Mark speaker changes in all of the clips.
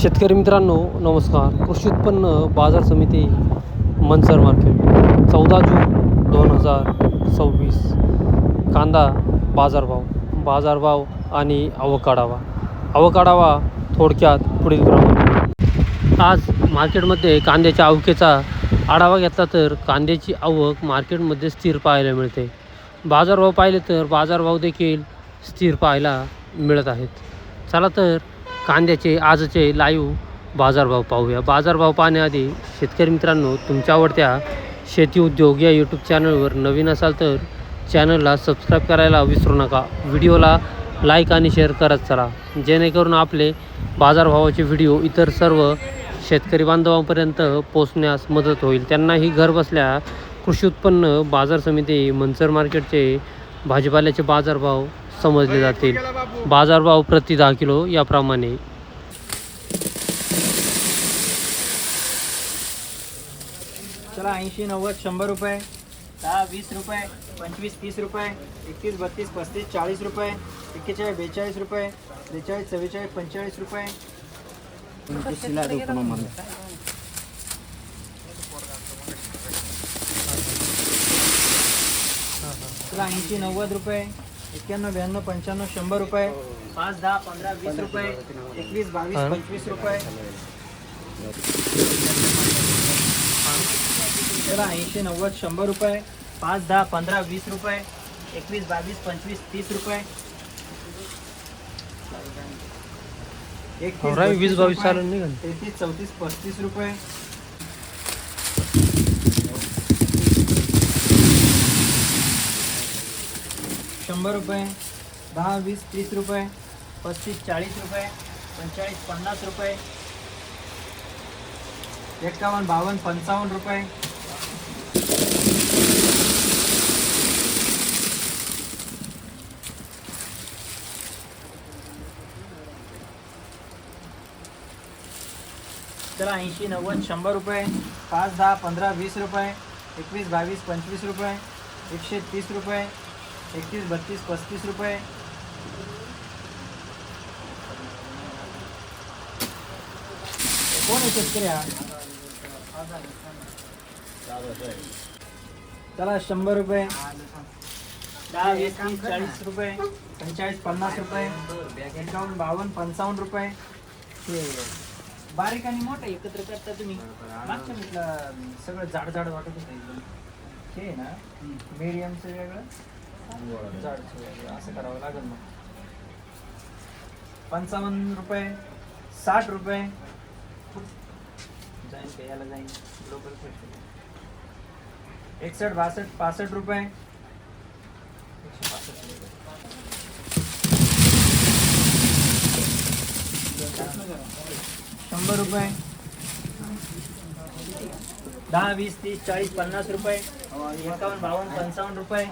Speaker 1: शेतकरी मित्रांनो नमस्कार. कृषी उत्पन्न बाजार समिती मनसर मार्केट 14 जून 2026. कांदा बाजारभाव आणि आवक थोडक्यात पुढील प्रमाणे. आज मार्केटमध्ये कांद्याच्या आवकेचा आढावा घेतला तर कांद्याची आवक मार्केटमध्ये स्थिर पाहायला मिळते. बाजारभाव पाहिले तर बाजारभाव देखील स्थिर पाहायला मिळत आहेत. चला तर कांद्याचे आजचे लाईव्ह बाजारभाव पाहूया. बाजारभाव पाहण्याआधी शेतकरी मित्रांनो, तुमच्या आवडत्या शेती उद्योग या यूट्यूब चॅनलवर नवीन असाल तर चॅनलला सबस्क्राईब करायला विसरू नका. व्हिडिओला लाईक आणि शेअर करत चला, जेणेकरून आपले बाजारभावाचे व्हिडिओ इतर सर्व शेतकरी बांधवांपर्यंत पोहोचण्यास मदत होईल. त्यांनाही घरबसल्या कृषी उत्पन्न बाजार समिती मनसर मार्केटचे भाजीपाल्याचे बाजारभाव समजले जातील. बाजारभाव प्रति 10 किलो याप्रमाणे.
Speaker 2: चला 80, 90, 100 रुपये, 10, 20 रुपये, 25, 30 रुपये, 21, 32, 35, 40 रुपये, 41, 42 रुपये, 43, 44, 45 रुपये. चला 80, 90 रुपये, 91, 92, 95, 100 रुपये, 5, 10, 15, 20 रुपये, 21, 22, 25 रुपये. चला 80, 90, 100 रुपये, 5, 10, 15, 20 रुपये, 21, 22, 25, 30 रुपये, 21,
Speaker 1: 20, 22 चालून निघाल.
Speaker 2: 33, 34, 35 रुपये. शंभर रुपये, 10, 20, 30 रुपये, 35, 40 रुपये, 45, 50 रुपये, 51, 52, 55 रुपये. चला 80, 90, 100 रुपये, 5, 10, 15, 20 रुपये, 21, 22, 25 रुपये, 130 रुपये, 31, 32, 35 रुपये. कोण आहे शेतकरी हा? चला 100 रुपये, 10, 20, 30, 40 रुपये, 45, 50 रुपये, 51, 52, 55 रुपये. बारीक आणि मोठं एकत्र करता तुम्ही. मागच्या म्हटलं सगळं जाड वाटत होतं एकदम. हे आहे ना मीडियमचं वेगळं, जाडचं वेगळं, असं करावं लागेल मग. 55 रुपये, 60 रुपये जाईन का याला जाईन ग्लोबल पैसे. 61, 62, 65 रुपये, 100 रुपये, 10, 20, 30, 40, 50 रुपये, 51, 52, 55 रुपये,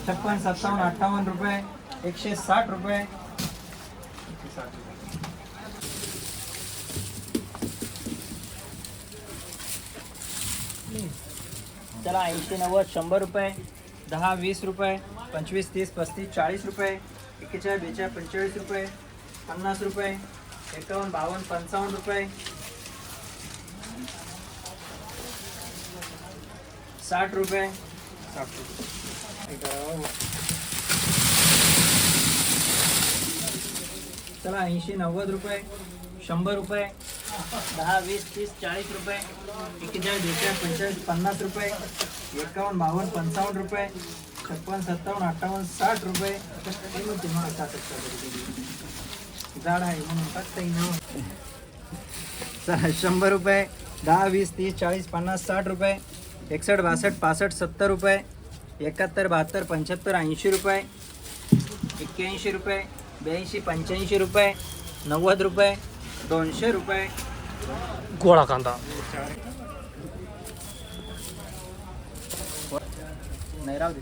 Speaker 2: 56, 57, 58 रुपये, 160 रुपये. चला 80, 90, 100 रुपये, 10, 20 रुपये, 25, 30, 35, 40 रुपये, 41, 42, 45 रुपये, 50 रुपये, 51, 52, 55 रुपये, 60 रुपये. चला 80, 90 रुपये, 100 रुपये, 10, 20, 30, 40 रुपये, 41, 42, 45, 50 रुपये, 51, 52, 55 रुपये, 56, 57, 58, 60 रुपये. झाड आहे म्हणून टाकता येईल. चला 100 रुपये, 10, 20, 30, 40, 50, 60 रुपये, 61, 62, 65, 70 रुपये, 71, 72, 75, 80 रुपये, 81 रुपये, 82, 85 रुपये, 90 रुपये, 200 रुपये.
Speaker 1: गोळा कांदा
Speaker 2: नाही राहू दे.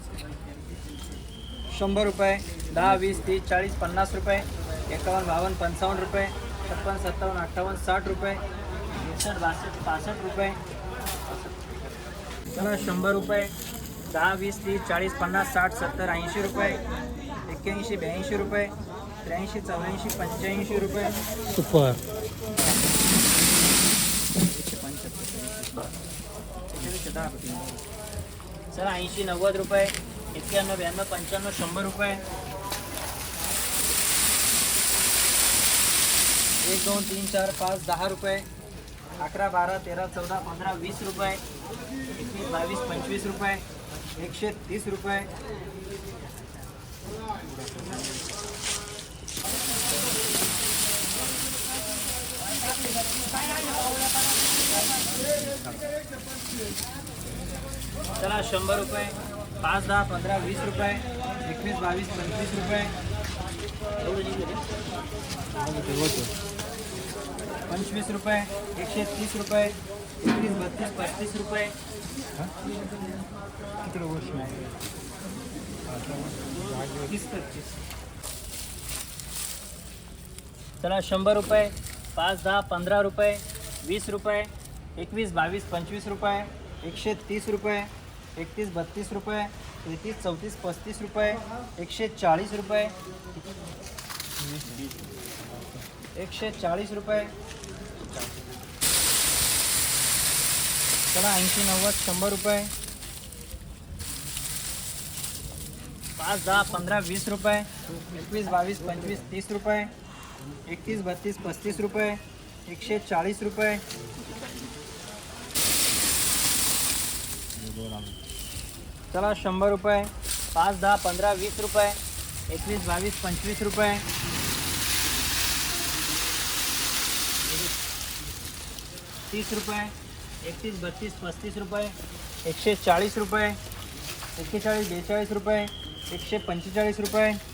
Speaker 2: 100 रुपये, 10, 20, 30, 40, 50 रुपये, 51, 52, 55 रुपये, 56, 57, 58, 60 रुपये, 61, 62, 65 रुपये. चला 100 रुपये, 10, 20, 30, 40, 50, 60, 70, 80 रुपये, 81, 82 रुपये, 83 84 85 रुपये.
Speaker 1: सुपर.
Speaker 2: 175 चला 80 90 रुपये. 91 92 95 100 रुपये. 1 2 3 4 5 10 रुपये. 11 12 13 14 15 20 रुपये. 21 22 25 रुपये. 130 रुपये. चला 100 रुपये. 5 10 15 20 रुपये. 21 22 25 रुपये. 25 रुपये. 130 रुपये. 21 32 35 रुपये. किती गोष्ट आहे 30 25. चला 100 रुपये. 5 10 15 रुपये. 20 रुपये. 21 22 25 रुपये. 130 रुपये. 31 32 रुपये. 33 34 35 रुपये. 140 रुपये. 140 रुपये. चला 80 90 100 रुपये. 5 10 15 20 रुपये. 21 22 25 30 रुपये. 31 32 35 रुपये. 140 रुपये. चला 100 रुपये. 5 10 15 20 रुपये. 21 22 25 रुपये. 30 रुपये. 31 32 35 रुपये. 140 रुपये. 41 42 रुपये. 145 रुपये.